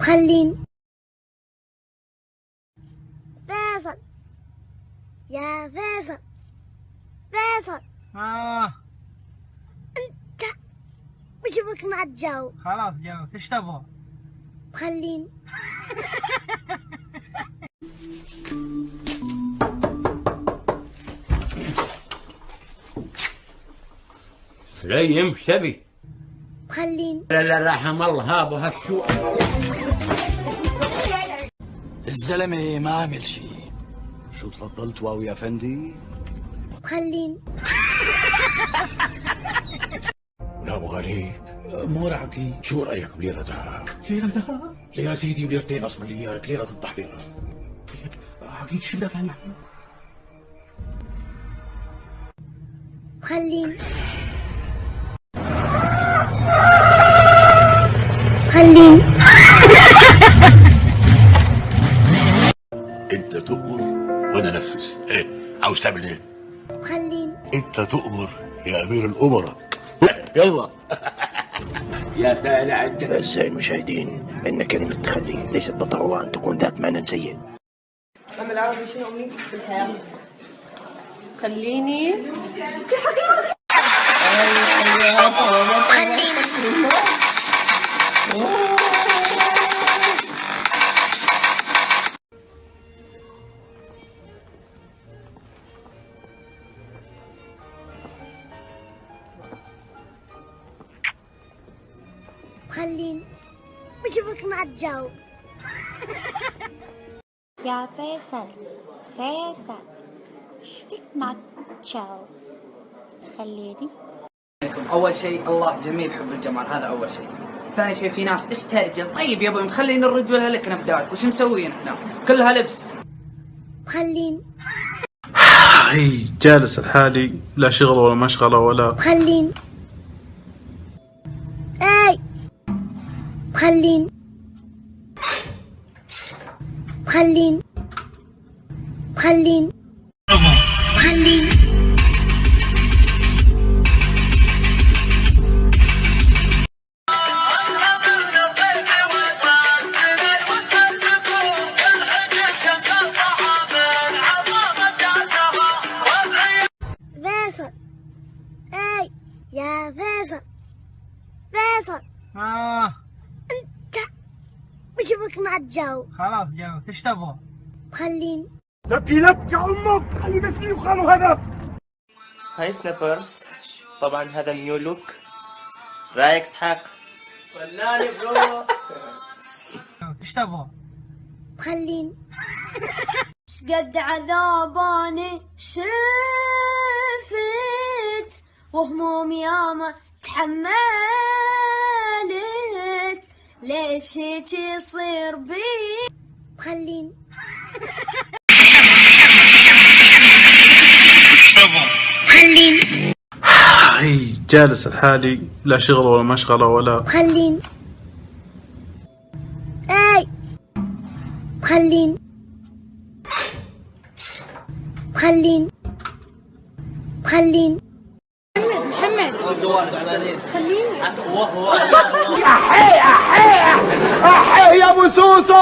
خلين. فيصل، يا فيصل، فيصل. انت بشوفك ما تجاوب. خلاص جاوبت، ايش تبغى؟ خلين. سليم شبي. خلين. لا رحم الله ابو هالشو. الزلمه ما عمل شيء. شو تفضلت واو يا فندي؟ خلين. لا ابو غالي، مو راقي. شو رايك بليره ذهب؟ ليره ذهب؟ يا سيدي وليرتين اصلا ليالك، ليره التحضيره. حقيقي شو بدك عنها؟ خلين. خلين. انت تؤمر وانا انفذ. ايه عاوز تعمل ايه؟ خلين. انت تؤمر يا امير الامراء. يلا. يا طالع انت. أعزائي المشاهدين، إن كلمة تخلي ليست بالضرورة أن تكون ذات معنى سيء. أما العربي شنو أمنيتك بالحياة؟ خليني خلين. بشوفك ما تجاوب. يا فيصل، فيصل، ايش فيك ما تجاوب؟ خليني. اول شيء الله جميل، حب الجمال، هذا اول شيء. ثاني شيء في ناس استرجل. طيب يا ابوي مخلين الرجل هلك نفدات، وش مسوين احنا؟ كلها لبس. خلين. هي جالس لحالي، لا شغل ولا مشغلة ولا. خلين. اي خلين. خلين. خلين. خلين. فيصل، اي يا فيصل، فيصل. انت بشوفك ما تجاوب. خلاص جاوبت، ايش تبغى؟ خلين. تبكي لك يا امك، خلي نفسي وقالوا هذا. هاي سنابرز، طبعا هذا نيو لوك. رايك اسحاق؟ فناني برو. ايش تبغى؟ خلين. قد عذاب انا شفت، وهموم ياما تحملت، ليش هيك يصير بي؟ خلين. خلين. هي جالس لحالي، لا شغل ولا مشغلة ولا. خلين. اي خلين. خلين. خلين. محمد خليني. يا ابو سوسو.